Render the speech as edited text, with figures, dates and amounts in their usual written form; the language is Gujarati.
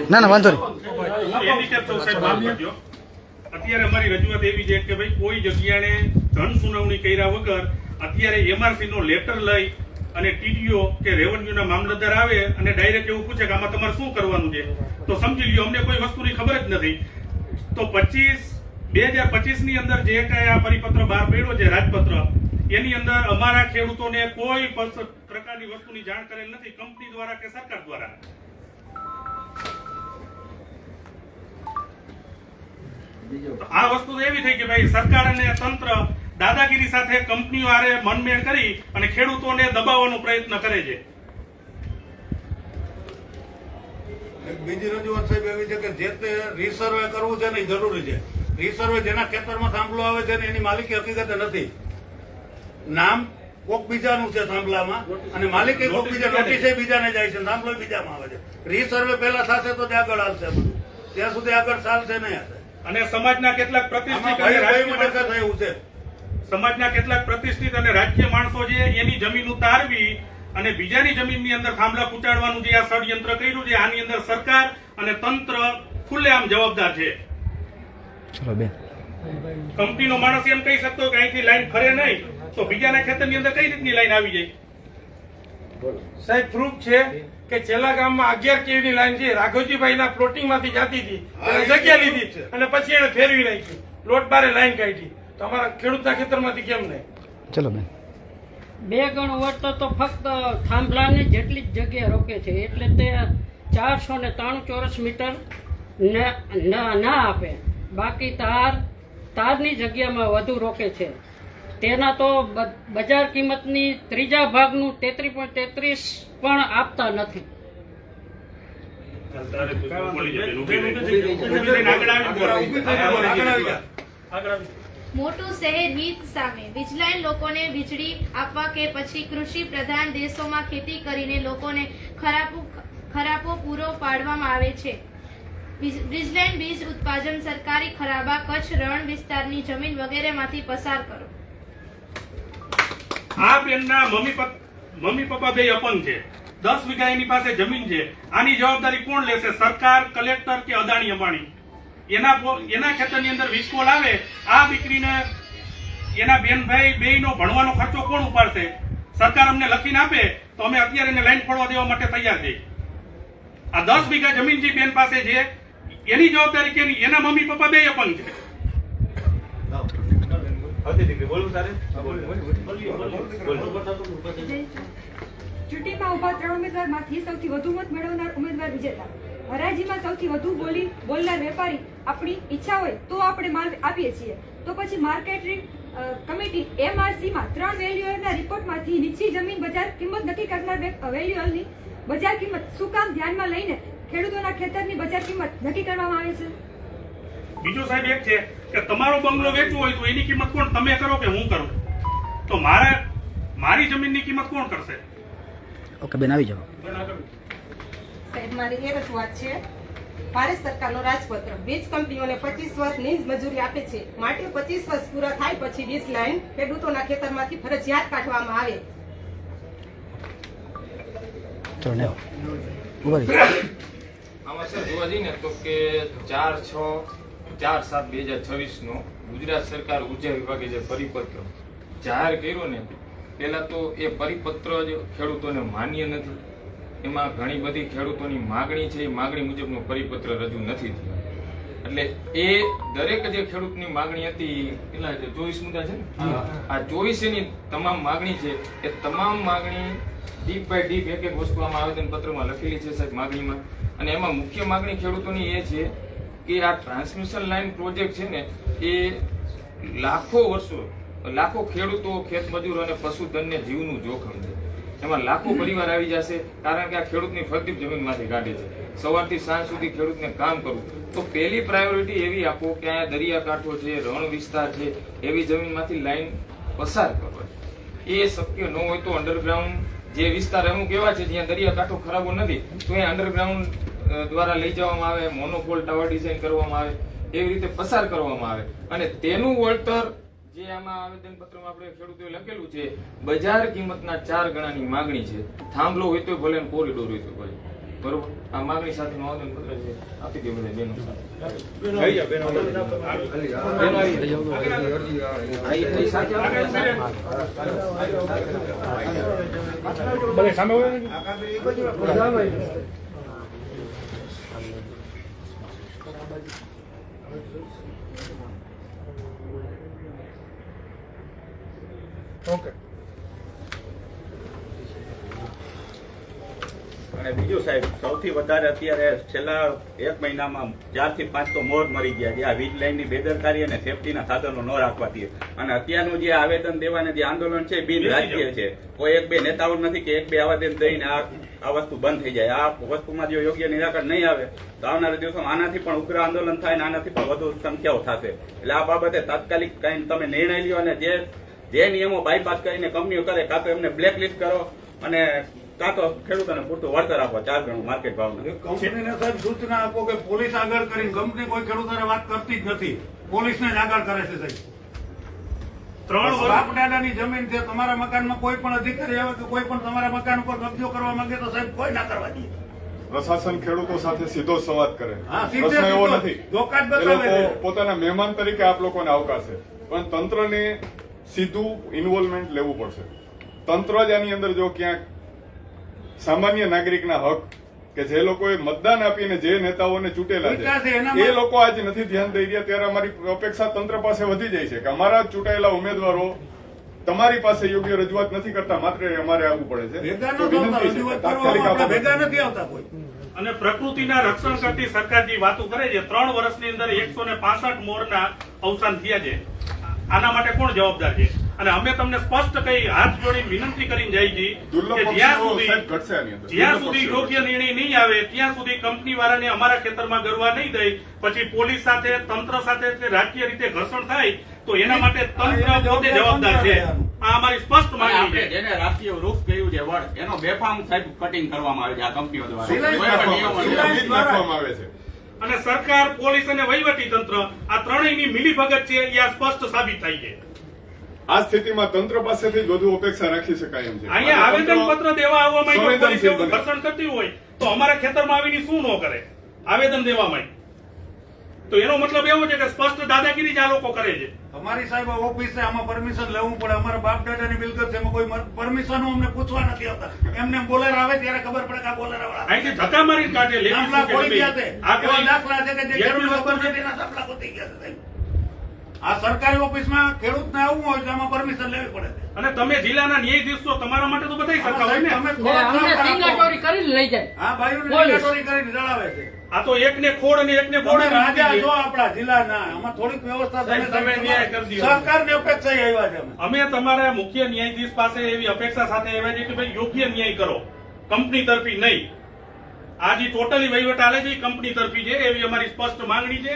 ના ના વાંધો અત્યારે અમારી રજૂઆત એવી છે કે ભાઈ કોઈ જગ્યાએ ધન સુનાવણી કર્યા વગર અત્યારે એમઆરસી નો લેટર લઈ અને ટીડીઓ કે રેવન્યુના મામલતદાર આવે અને ડાયરેક્ટ એવું પૂછે કે આમાં તમારે શું કરવાનું છે, તો સમજી લ્યો અમને કોઈ વસ્તુની ખબર જ નથી. તો 2025 ની અંદર જે કઈ આ પરિપત્ર બહાર પડ્યો છે રાજપત્ર, એની અંદર અમારા ખેડૂતોને કોઈ પ્રકારની વસ્તુની જાણ કરેલ નથી કંપની દ્વારા કે સરકાર દ્વારા. આ વસ્તુ એવી થઈ કે ભાઈ સરકાર અને તંત્ર દાદાગીરી સાથે કંપનીઓ આરે મનમેળ કરી અને ખેડૂતોને દબાવવાનો પ્રયત્ન કરે છે. બીજી રજૂઆત સાહેબ એવી છે કે જે તે રીસર્વે કરવું છે ને એ જરૂરી છે. રીસર્વે જેના ખેતરમાં થાંભલો આવે છે ને એની માલિકી હકીકતે નથી. નામ કોક બીજાનું છે થાંભલામાં અને માલિકી કોક બીજા, નોટિસ બીજાને જાય છે, થાંભલો બીજામાં આવે છે. રીસર્વે પહેલા થશે તો જ આગળ હાલશે બધું, ત્યાં સુધી આગળ ચાલશે નહીં. અને સમાજના કેટલાક પ્રતિષ્ઠિત અને રાજકીય માણસો છે એની જમીન ઉતારવી અને બીજાની જમીનની અંદર થાંભલા કૂચાડવાનું જે આ ષડયંત્ર કર્યું છે, આની અંદર સરકાર અને તંત્ર ખુલ્લેઆમ જવાબદાર છે. ચલો બેન, કંપનીનો માણસ એમ કહી શકતો કે અહીંથી લાઈન ફરે નહીં તો બીજાના ખેતરની અંદર કઈ રીતની લાઈન આવી જાય? સાહેબ પ્રૂફ છે કે છેલ્લા ગામમાં 11 kV ની લાઈન છે, રાઘવજીભાઈ ના પ્લોટિંગ માંથી જતી હતી, જગ્યા લીધી અને પછી એને ફેરવી નાખી, લોટ બારે લાઈન કાઢી. તો અમારા ખેડૂતના ખેતરમાંથી કેમ નહીં? ચલો બેન, 2 ગણું વળતર તો ફક્ત થાંભલાને જેટલી જ જગ્યા રોકે છે, એટલે તે 493 ચોરસ મીટર ના આપે, બાકી તારની જગ્યામાં વધુ રોકે છે. તેના તો બજાર કિંમતની ત્રીજા ભાગનું 33.33 પણ આપતા નથી. મોટું શહેર હિત સામે વીજલાઈન લોકોને વીજળી આપવા કે પછી કૃષિ પ્રધાન દેશોમાં ખેતી કરીને લોકોને ખરાબો પૂરો પાડવામાં આવે છે. વીજલાઈન બીજ ઉત્પાદન સરકારી ખરાબા કચ્છ રણ વિસ્તારની જમીન વગેરેમાંથી પસાર કરો. આ બેનના મમ્મી પપ્પા બે અપંગ છે, 10 વીઘા એની પાસે જમીન છે. આની જવાબદારી કોણ લેશે? સરકાર, કલેક્ટર કે અદાણી અંબાણી? એના ખેતરની અંદર વીજકોલ આવે, આ દીકરીને એના બેનભાઈ બેયનો ભણવાનો ખર્ચો કોણ ઉપાડશે? સરકાર અમને લખીને આપે તો અમે અત્યારે એને લાઈન ફોડવા દેવા માટે તૈયાર છીએ. આ 10 વીઘા જમીન જે બેન પાસે છે એની જવાબદારી કેની? એના મમ્મી પપ્પા બે અપંગ છે. ચૂંટણીમાં ઉભા 3 ઉમેદવારમાંથી સૌથી વધુ મત મેળવનાર ઉમેદવાર વિજેતા. હરાજીમાં સૌથી વધુ બોલનાર વેપારી. આપણી ઈચ્છા હોય તો આપણે માલ આપીએ છીએ. તો પછી માર્કેટિંગ કમિટી MRC માં 3 વેલ્યુઅરના રિપોર્ટમાંથી નીચી જમીન બજાર કિંમત નક્કી કરનાર વેલ્યુઅરની બજાર કિંમત શું કામ ધ્યાનમાં લઈને ખેડૂતોના ખેતરની બજાર કિંમત નક્કી કરવામાં આવે છે? બીજું સાહેબ એક છે કે તમારો બંગલો વેચવો હોય તો એની કિંમત કોણ? તમે કરો કે હું કરું? તો મારી જમીનની કિંમત કોણ કરશે? ઓકે બેન, આવી જાઓ. સાહેબ મારી એ રજૂઆત છે. ભારત સરકારનો રાજપત્ર વીજ કંપનીઓને 25 વર્ષની મજૂરી આપે છે, માટે 25 વર્ષ પૂરા થાય પછી વીજ લાઈન ખેડૂતોના ખેતરમાંથી ફરજિયાત કાઢવામાં આવે. ચલો ને આમાં સર જોવા જઈએ ને તો કે 4/7/2026 નો ગુજરાત સરકાર ઉર્જા વિભાગે જે પરિપત્ર જાહેર કર્યો ને, પેલા તો એ પરિપત્ર જ ખેડૂતોને માન્ય નથી. એમાં ઘણી બધી ખેડૂતોની માગણી છે, એ માગણી મુજબનો પરિપત્ર રજૂ નથી થયો. એટલે એ દરેક જે ખેડૂતની માગણી હતી, કેટલા 24 મુદ્દા છે ને, આ 24 ની તમામ માગણી છે, એ તમામ માગણી ડીપ બાય ડીપ એક એક વસ્તુ આમાં આવેદનપત્રમાં લખેલી છે સાહેબ માગણીમાં. અને એમાં મુખ્ય માગણી ખેડૂતોની એ છે કે આ ટ્રાન્સમિશન લાઇન પ્રોજેક્ટ છે ને, એ લાખો ખેડૂતો, ખેતમજૂરો અને પશુધનને જીવનું જોખમ છે. એમાં લાખો પરિવાર આવી જશે, કારણ કે આ ખેડૂતની ફળદ્રુપ જમીનમાંથી કાઢે છે. સવારથી સાંજ સુધી ખેડૂતને કામ કરવું. તો પહેલી પ્રાયોરિટી એવી આપો કે અહીંયા દરિયાકાંઠો છે, રણ વિસ્તાર છે, એવી જમીનમાંથી લાઈન પસાર કરવા. એ શક્ય ન હોય તો અંડરગ્રાઉન્ડ જે વિસ્તાર અમુક એવા છે જ્યાં દરિયાકાંઠો ખરાબો નથી, તો એ અંડરગ્રાઉન્ડ દ્વારા લઈ જવામાં આવે, મોનોપોલ ટાવર ડિઝાઇન કરવામાં આવે, એવી રીતે પસાર કરવામાં આવે. અને તેનું વળતર જે આમાં આવેદનપત્રમાં આપણે ખેડૂતોએ લખેલું છે, બજાર કિંમતના 4 ગણાની માંગણી છે. થાંભલો હોય તો ભલે, કોરિડોર હોય તો ભલે. બરોબર, આ માંગણી સાથેનું આવેદનપત્ર છે, આપી દે બધા બેનો સાથે. અને બીજું સાહેબ, સૌથી વધારે અત્યારે છેલ્લા 1 મહિનામાં 4 થી 5 તો મોર મરી ગયા જે આ વીજ લાઈનની બેદરકારી અને સેફટીના સાધનો ન રાખવાથી. અને અત્યારનું જે આવેદન દેવાને જે આંદોલન છે બિન રાજકીય છે. કોઈ એક બે નેતાઓ નથી કે એક બે આવેદન દઈને આ વસ્તુ બંધ થઈ જાય. આ વસ્તુમાં જો યોગ્ય નિરાકરણ નહીં આવે તો આવનારા દિવસોમાં આનાથી પણ ઉગ્ર આંદોલન થાય અને આનાથી પણ વધુ સંખ્યાઓ થશે. એટલે આ બાબતે તાત્કાલિક કઈ તમે નિર્ણય લ્યો અને જે નિયમો બાયપાસ કરીને કંપનીઓ કરે, કાં તો એમને બ્લેકલિસ્ટ કરો અને કાં તો ખેડૂતોને પૂરતું વળતર આપો 4 ગણું માર્કેટ ભાવનું. કંપનીને સાહેબ સૂચના આપો કે પોલીસ આગળ કરીને, કંપની કોઈ ખેડૂતોને વાત કરતી જ નથી, પોલીસને જ આગળ કરે છે સાહેબ. 3 વર્ષ બાપ દાદાની જમીન છે, તમારા મકાનમાં કોઈ પણ અધિકારી આવે કે કોઈ પણ તમારા મકાન ઉપર કબજો કરવા માંગે તો સાહેબ કોઈ ના કરવા દે. પ્રશાસન ખેડૂતો સાથે સીધો સંવાદ કરે. હા, સીધે પ્રશ્ન એવો સીધો નથી. ધોકા જ એ બતાવે લોકો છે. પોતાના મહેમાન તરીકે આપ લોકોને આવકાશે, પણ તંત્રને સીધું ઇન્વોલ્વમેન્ટ લેવું પડશે. તંત્ર જ આની અંદર જો ક્યાંક સામાન્ય નાગરિકના હક કે જે લોકોએ મતદાન આપીને જે નેતાઓને ચૂંટેલા છે એ લોકો આજે નથી ધ્યાન દઈ રહ્યા, ત્યારે અમારી અપેક્ષા તંત્ર પાસે વધી જાય છે કે અમારા ચૂંટાયેલા ઉમેદવારો તમારી પાસે યોગ્ય રજૂઆત નથી કરતા, માત્ર અમારે આવવું પડે છે. ભેગા તો ન થતા, વિનંતી છે કે રજૂઆત તાત્કાલિક કરવા આ બાબતે ભેગા નથી આવતા કોઈ. અને પ્રકૃતિના રક્ષણ કરતી સરકાર જે વાતો કરે છે, 3 વર્ષની અંદર 165 મોરના અવસાન થયા છે. આના માટે કોણ જવાબદાર છે? અને અમે તમને સ્પષ્ટ કહી હાથ જોડી વિનંતી કરીને જાય છીએ કે જ્યાં સુધી યોગ્ય નિર્ણય નહીં આવે ત્યાં સુધી કંપની વાળાને અમારા ખેતરમાં ગરવા નહીં દઈ, પછી પોલીસ સાથે તંત્ર સાથે રાજકીય રીતે ઘર્ષણ થાય તો એના માટે તંત્ર પોતે જવાબદાર છે. આ અમારી સ્પષ્ટ માંગણી છે. જેને રાષ્ટ્રીય વૃક્ષ કહ્યું છે વડ, એનો બેફામ સાહેબ કટિંગ કરવામાં આવે છે આ કંપનીઓ દ્વારા. નાખવામાં આવે છે. અને સરકાર, પોલીસ અને વહીવટી તંત્ર આ ત્રણેયની મિલીભગત છે એ આ સ્પષ્ટ સાબિત થઈ છે. આ સ્થિતિમાં તંત્ર પાસેથી જ વધુ અપેક્ષા રાખી શકાય એમ છે. અહીંયા આવેદન પત્ર દેવા આવવામાં જો પોલીસ સંવેદનશીલ એવું બને. ઘર્ષણ કરતી હોય તો અમારા ખેતરમાં આવીને શું ન કરે આવેદન દેવામાં? તો એનો મતલબ એવો છે કે સ્પષ્ટ દાદાગીરી જ આ લોકો કરે છે. અમારી સાહેબ ઓફિસ છે, આમાં પરમિશન લેવું પડે. અમારા બાપ દાદાની મિલકત છે, એમાં કોઈ પરમિશન અમને પૂછવા નથી આવતા. એમને બોલર આવે ત્યારે ખબર પડે કે આ બોલર વાળા અહીંથી ધક્કા મારીને કાઢે. દાખલા ખોઈ ગયા છે. આ એવા કોઈ દાખલા છે કે જે ખેડૂત ખબર નથી એના દાખલા ખોટી ગયા છે સાહેબ. આ સરકારી ઓફિસમાં ખેડૂતને આવવું હોય તો આમાં પરમિશન લેવી પડે છે. અને તમે જિલ્લાના ન્યાયાધીશ છો, તમારા માટે તો બધા સરખા હોય ને. તમે ને અમને ટીંગાટોરી કરીને લઈ જાય. હા, ભાઈઓને પોલીસ. ટીંગાટોરી કરીને જણાવે છે. આ તો એકને ખોડ અને એકને બોર્ડ તમે રાજા છો આપણા જિલ્લાના, આમાં થોડીક વ્યવસ્થા તમે ન્યાય કરી દો. સરકારની અપેક્ષા આવ્યા છે અમે. અમે તમારા મુખ્ય ન્યાયાધીશ પાસે એવી અપેક્ષા સાથે આવ્યા છે કે ભાઈ યોગ્ય ન્યાય કરો, કંપની તરફી નહીં. આ જે ટોટલી વહીવટ આલે છે એ કંપની તરફી છે, એવી અમારી સ્પષ્ટ માંગણી છે.